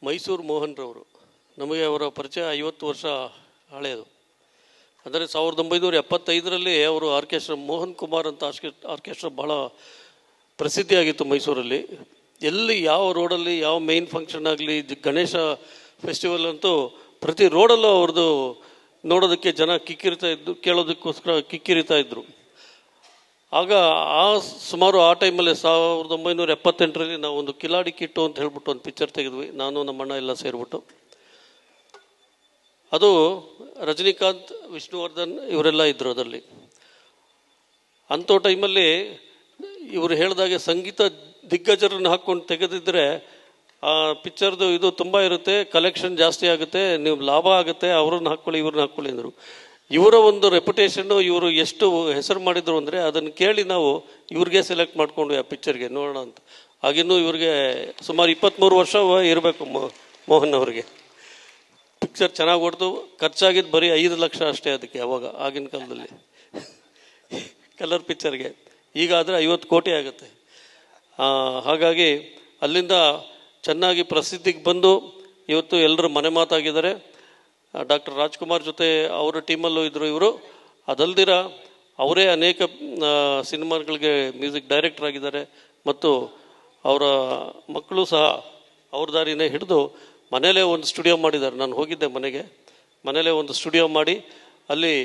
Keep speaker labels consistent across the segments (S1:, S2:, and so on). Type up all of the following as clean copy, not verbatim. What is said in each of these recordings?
S1: ಮೈಸೂರು ಮೋಹನ್ರವರು. ನಮಗೆ ಅವರ ಪರಿಚಯ 50 ವರ್ಷ ಹಳೆಯದು. ಅಂದರೆ 1975ರಲ್ಲಿ ಅವರು ಆರ್ಕೆಸ್ಟ್ರಾ ಮೋಹನ್ ಕುಮಾರ್ ಅಂತ ಆರ್ಕೆಸ್ಟ್ರಾ ಬಹಳ ಪ್ರಸಿದ್ಧಿಯಾಗಿತ್ತು ಮೈಸೂರಲ್ಲಿ. ಎಲ್ಲಿ ಯಾವ ರೋಡಲ್ಲಿ ಯಾವ ಮೇಯ್ನ್ ಫಂಕ್ಷನ್ ಆಗಲಿ, ಗಣೇಶ ಫೆಸ್ಟಿವಲ್ ಅಂತೂ ಪ್ರತಿ ರೋಡಲ್ಲೂ ಅವ್ರದ್ದು ನೋಡೋದಕ್ಕೆ ಜನ ಕಿಕ್ಕಿರಿತಾ ಇದ್ದು, ಕೇಳೋದಕ್ಕೋಸ್ಕರ ಕಿಕ್ಕಿರಿತಾ ಇದ್ದರು. ಆಗ ಸುಮಾರು ಆ ಟೈಮಲ್ಲಿ 1978ರಲ್ಲಿ ನಾವು ಒಂದು ಕಿಲಾಡಿ ಕಿಟ್ಟು ಅಂತ ಹೇಳ್ಬಿಟ್ಟು ಒಂದು ಪಿಕ್ಚರ್ ತೆಗೆದ್ವಿ, ನಾನು ನಮ್ಮಣ್ಣ ಎಲ್ಲ ಸೇರಿಬಿಟ್ಟು. ಅದು ರಜನಿಕಾಂತ್, ವಿಷ್ಣುವರ್ಧನ್ ಇವರೆಲ್ಲ ಇದ್ದರು ಅದರಲ್ಲಿ. ಅಂಥ ಟೈಮಲ್ಲಿ ಇವರು ಹೇಳಿದಾಗೆ ಸಂಗೀತ ದಿಗ್ಗಜರನ್ನು ಹಾಕ್ಕೊಂಡು ತೆಗೆದಿದ್ದರೆ ಆ ಪಿಕ್ಚರ್ದು ಇದು ತುಂಬ ಇರುತ್ತೆ, ಕಲೆಕ್ಷನ್ ಜಾಸ್ತಿ ಆಗುತ್ತೆ, ನೀವು ಲಾಭ ಆಗುತ್ತೆ, ಅವ್ರನ್ನ ಹಾಕ್ಕೊಳ್ಳಿ ಇವ್ರನ್ನ ಹಾಕ್ಕೊಳ್ಳಿ ಅಂದರು. ಇವರ ಒಂದು ರೆಪ್ಯುಟೇಷನ್ನು, ಇವರು ಎಷ್ಟು ಹೆಸರು ಮಾಡಿದರು ಅಂದರೆ ಅದನ್ನು ಕೇಳಿ ನಾವು ಇವ್ರಿಗೆ ಸೆಲೆಕ್ಟ್ ಮಾಡಿಕೊಂಡ್ವಿ ಆ ಪಿಕ್ಚರ್ಗೆ ನೋಡೋಣ ಅಂತ. ಆಗಿನ್ನೂ ಇವ್ರಿಗೆ ಸುಮಾರು 23 ವರ್ಷ ಇರಬೇಕು ಮೋಹನ್ ಅವರಿಗೆ. ಪಿಕ್ಚರ್ ಚೆನ್ನಾಗಿ ಹೊಡೆದು ಖರ್ಚಾಗಿದ್ದು ಬರೀ 5 ಲಕ್ಷ ಅಷ್ಟೇ ಅದಕ್ಕೆ, ಅವಾಗ ಆಗಿನ ಕಾಲದಲ್ಲಿ ಕಲರ್ ಪಿಕ್ಚರ್ಗೆ. ಈಗ ಆದರೆ 50 ಕೋಟಿ ಆಗುತ್ತೆ. ಹಾಗಾಗಿ ಅಲ್ಲಿಂದ ಚೆನ್ನಾಗಿ ಪ್ರಸಿದ್ಧಿಗೆ ಬಂದು ಇವತ್ತು ಎಲ್ಲರೂ ಮನೆ ಮಾತಾಗಿದ್ದಾರೆ. ಡಾಕ್ಟರ್ ರಾಜ್ಕುಮಾರ್ ಜೊತೆ ಅವರ ಟೀಮಲ್ಲೂ ಇದ್ದರು ಇವರು. ಅದಲ್ದಿರ ಅವರೇ ಅನೇಕ ಸಿನಿಮಾಗಳಿಗೆ ಮ್ಯೂಸಿಕ್ ಡೈರೆಕ್ಟರ್ ಆಗಿದ್ದಾರೆ. ಮತ್ತು ಅವರ ಮಕ್ಕಳು ಸಹ ಅವ್ರ ದಾರಿನೇ ಹಿಡಿದು ಮನೇಲೇ ಒಂದು ಸ್ಟುಡಿಯೋ ಮಾಡಿದ್ದಾರೆ. ನಾನು ಹೋಗಿದ್ದೆ ಮನೆಗೆ, ಮನೇಲೇ ಒಂದು ಸ್ಟುಡಿಯೋ ಮಾಡಿ ಅಲ್ಲಿ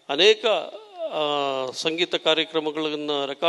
S1: ಅನೇಕ ಸಂಗೀತ ಕಾರ್ಯಕ್ರಮಗಳನ್ನು ರೆಕಾರ್ಡ್